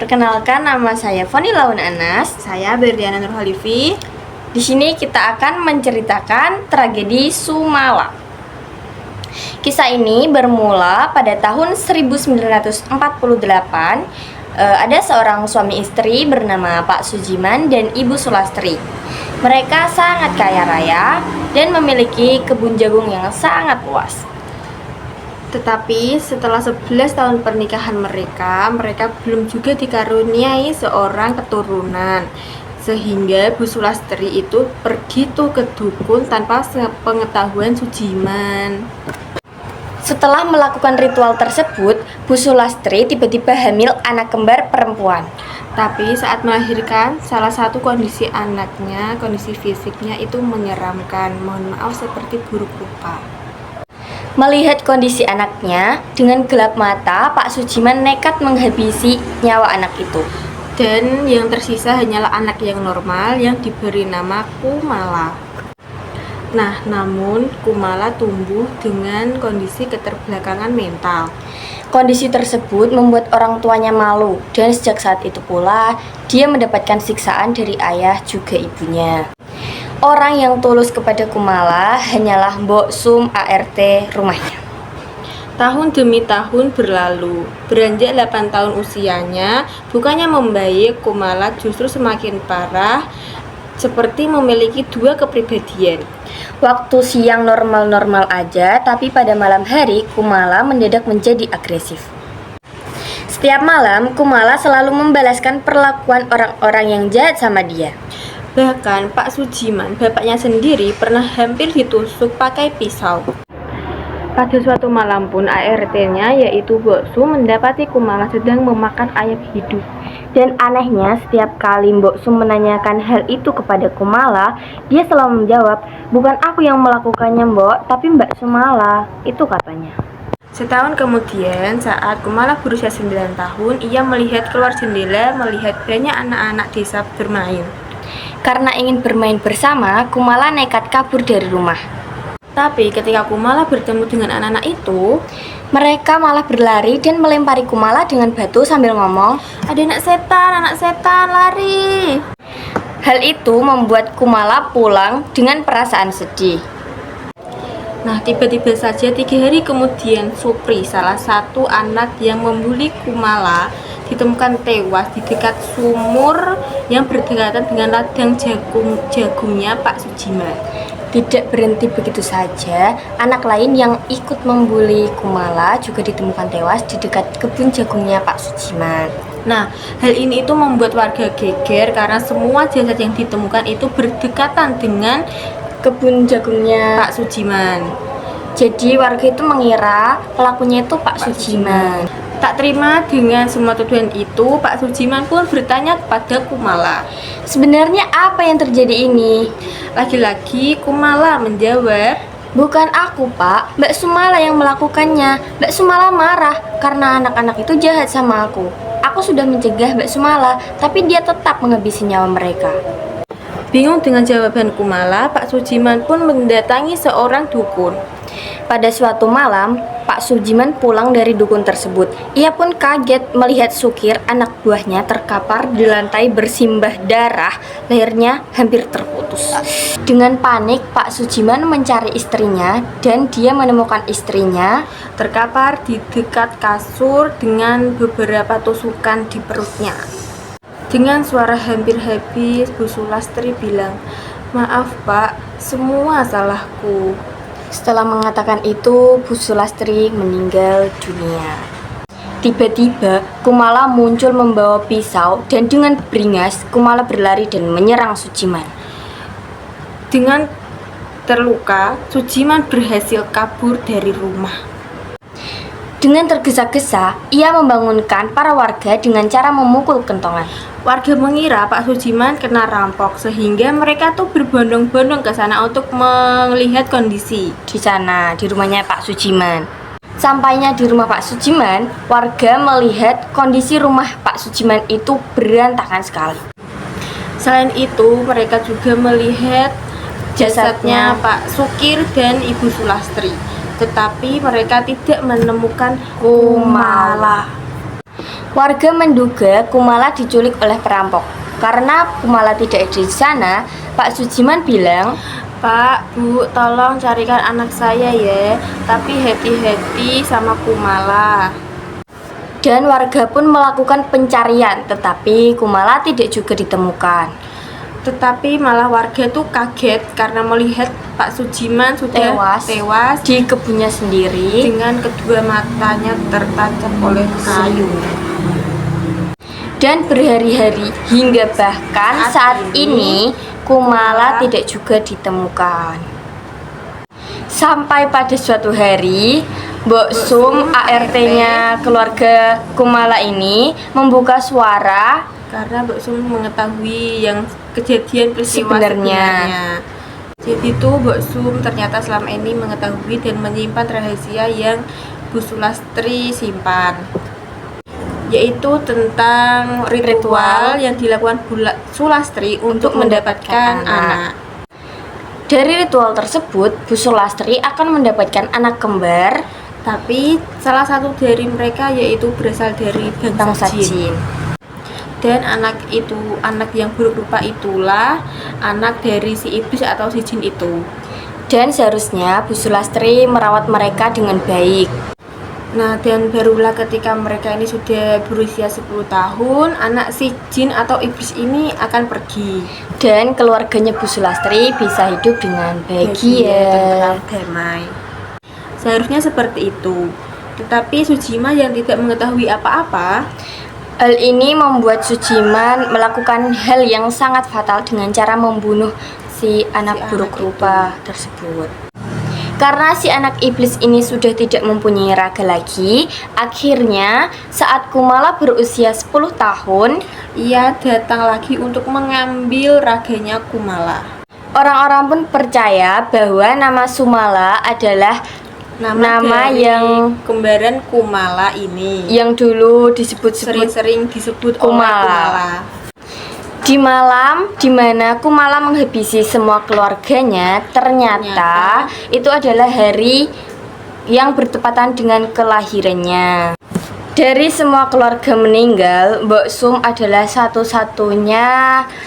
Perkenalkan, nama saya Foni Laun Anas. Saya Berdiana Nurhalifi. Di sini kita akan menceritakan tragedi Sumala. Kisah ini bermula pada tahun 1948. Ada seorang suami istri bernama Pak Sujiman dan Ibu Sulastri. Mereka sangat kaya raya dan memiliki kebun jagung yang sangat luas. Tetapi setelah 11 tahun pernikahan mereka belum juga dikaruniai seorang keturunan. Sehingga Bu Sulastri itu pergi ke dukun tanpa pengetahuan Sujiman. Setelah melakukan ritual tersebut, Bu Sulastri tiba-tiba hamil anak kembar perempuan. Tapi saat melahirkan, salah satu kondisi anaknya, kondisi fisiknya itu menyeramkan. Mohon maaf, seperti buruk rupa. Melihat kondisi anaknya, dengan gelap mata, Pak Sujiman nekat menghabisi nyawa anak itu. Dan yang tersisa hanyalah anak yang normal yang diberi nama Kumala. Nah, namun Kumala tumbuh dengan kondisi keterbelakangan mental. Kondisi tersebut membuat orang tuanya malu, dan sejak saat itu pula, dia mendapatkan siksaan dari ayah juga ibunya. Orang yang tulus kepada Kumala hanyalah Mbok Sum ART rumahnya. Tahun demi tahun berlalu, beranjak 8 tahun usianya, bukannya membaik, Kumala justru semakin parah, seperti memiliki dua kepribadian. Waktu siang normal-normal aja, tapi pada malam hari Kumala mendadak menjadi agresif. Setiap malam, Kumala selalu membalaskan perlakuan orang-orang yang jahat sama dia. Bahkan Pak Sujiman, bapaknya sendiri, pernah hampir ditusuk pakai pisau. Pada suatu malam pun ART-nya, yaitu Mbok Sum, mendapati Kumala sedang memakan ayam hidup. Dan anehnya, setiap kali Mbok Sum menanyakan hal itu kepada Kumala, dia selalu menjawab, "Bukan aku yang melakukannya, Mbok, tapi Mbak Sumala," itu katanya. Setahun kemudian, saat Kumala berusia 9 tahun, ia melihat keluar jendela, melihat banyak anak-anak desa bermain. Karena ingin bermain bersama, Kumala nekat kabur dari rumah. Tapi ketika Kumala bertemu dengan anak-anak itu, mereka malah berlari dan melempari Kumala dengan batu sambil ngomong, "Ada anak setan, lari!" Hal itu membuat Kumala pulang dengan perasaan sedih. Nah, tiba-tiba saja 3 hari kemudian, Supri, salah satu anak yang membuli Kumala, ditemukan tewas di dekat sumur yang berdekatan dengan ladang jagungnya Pak Sujiman. Tidak berhenti begitu saja, anak lain yang ikut membuli Kumala juga ditemukan tewas di dekat kebun jagungnya Pak Sujiman. Nah, hal ini itu membuat warga geger karena semua jasad yang ditemukan itu berdekatan dengan kebun jagungnya Pak Sujiman. Jadi warga itu mengira pelakunya itu Pak Sujiman. Tak terima dengan semua tuduhan itu, Pak Sujiman pun bertanya kepada Kumala, "Sebenarnya apa yang terjadi ini?" Lagi-lagi Kumala menjawab, "Bukan aku, Pak. Mbak Sumala yang melakukannya. Mbak Sumala marah karena anak-anak itu jahat sama aku. Aku sudah mencegah Mbak Sumala, tapi dia tetap menghabisi nyawa mereka." Bingung dengan jawaban Kumala, Pak Sujiman pun mendatangi seorang dukun. Pada suatu malam, Pak Sujiman pulang dari dukun tersebut. Ia pun kaget melihat Sukir, anak buahnya, terkapar di lantai bersimbah darah, lehernya hampir terputus. Dengan panik, Pak Sujiman mencari istrinya dan dia menemukan istrinya terkapar di dekat kasur dengan beberapa tusukan di perutnya. Dengan suara hampir habis, Bu Sulastri bilang, "Maaf Pak, semua salahku." Setelah mengatakan itu, Bu Sulastri meninggal dunia. Tiba-tiba, Kumala muncul membawa pisau dan dengan beringas, Kumala berlari dan menyerang Sujiman. Dengan terluka, Sujiman berhasil kabur dari rumah. Dengan tergesa-gesa, ia membangunkan para warga dengan cara memukul kentongan. Warga mengira Pak Sujiman kena rampok, sehingga mereka tuh berbondong-bondong ke sana untuk melihat kondisi di sana, di rumahnya Pak Sujiman. Sampainya di rumah Pak Sujiman, warga melihat kondisi rumah Pak Sujiman itu berantakan sekali. Selain itu, mereka juga melihat jasadnya Pak Sukir dan Ibu Sulastri. Tetapi mereka tidak menemukan Kumala. Warga menduga Kumala diculik oleh perampok. Karena Kumala tidak ada di sana, Pak Sujiman bilang, Pak, Bu, tolong carikan anak saya ya, tapi hati-hati sama Kumala. dan warga pun melakukan pencarian, tetapi Kumala tidak juga ditemukan. Tetapi malah warga tuh kaget karena melihat Pak Sujiman sudah tewas Di kebunnya sendiri. dengan kedua matanya tertancap oleh kayu. Dan berhari-hari hingga bahkan saat ini Kumala tidak juga ditemukan. Sampai pada suatu hari, Mbok Sum ART-nya keluarga Kumala ini membuka suara Karena Mbak Sum mengetahui yang kejadian peristiwa Sebenarnya. sebenarnya. Jadi tuh Mbak Sum ternyata selama ini mengetahui dan menyimpan rahasia yang Bu Sulastri simpan, yaitu tentang ritual yang dilakukan Bu Sulastri untuk mendapatkan anak. Dari ritual tersebut, Bu Sulastri akan mendapatkan anak kembar Tapi salah satu dari mereka yaitu berasal dari bangsa bangsa jin. jin. Dan anak yang buruk rupa itulah anak dari si iblis atau si jin itu. Dan seharusnya Bu Sulastri merawat mereka dengan baik. Nah, dan barulah ketika mereka ini sudah berusia 10 tahun, anak si jin atau iblis ini akan pergi. Dan keluarganya Bu Sulastri bisa hidup dengan bahagia. tentram, damai. Seharusnya seperti itu. Tetapi Sujima yang tidak mengetahui apa-apa, Hal ini membuat Sujiman melakukan hal yang sangat fatal dengan cara membunuh si anak buruk anak rupa tersebut. Karena si anak iblis ini sudah tidak mempunyai raga lagi, akhirnya saat Kumala berusia 10 tahun, ia datang lagi untuk mengambil raganya Kumala. orang-orang pun percaya bahwa nama Sumala adalah nama dari yang kembaran Kumala ini dulu disebut-sebut sering-sering disebut oleh Kumala. Kumala. Di malam di mana Kumala menghabisi semua keluarganya, ternyata itu adalah hari yang bertepatan dengan kelahirannya. Dari semua keluarga meninggal, Mbok Sum adalah satu-satunya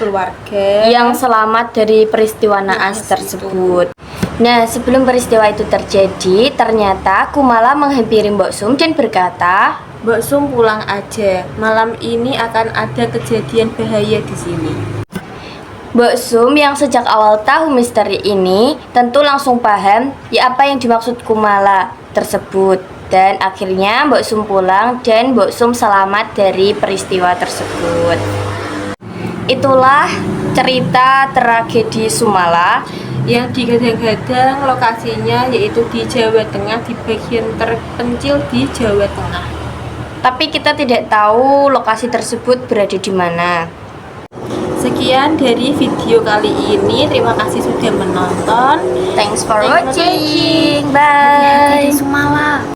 Keluarga yang selamat dari peristiwa naas tersebut. Nah, sebelum peristiwa itu terjadi, ternyata Kumala menghampiri Mbok Sum dan berkata, Mbak Sum pulang aja. Malam ini akan ada kejadian bahaya di sini. Mbok Sum yang sejak awal tahu misteri ini tentu langsung paham ya apa yang dimaksud Kumala tersebut. Dan akhirnya Mbok Sum pulang dan Mbok Sum selamat dari peristiwa tersebut. Itulah cerita tragedi Sumala Yang digadang-gadang lokasinya yaitu di Jawa Tengah, di bagian terpencil di Jawa Tengah. Tapi kita tidak tahu lokasi tersebut berada di mana. Sekian dari video kali ini. Terima kasih sudah menonton. Thanks for Thanks for watching. Hati-hati Bye. di Sumala.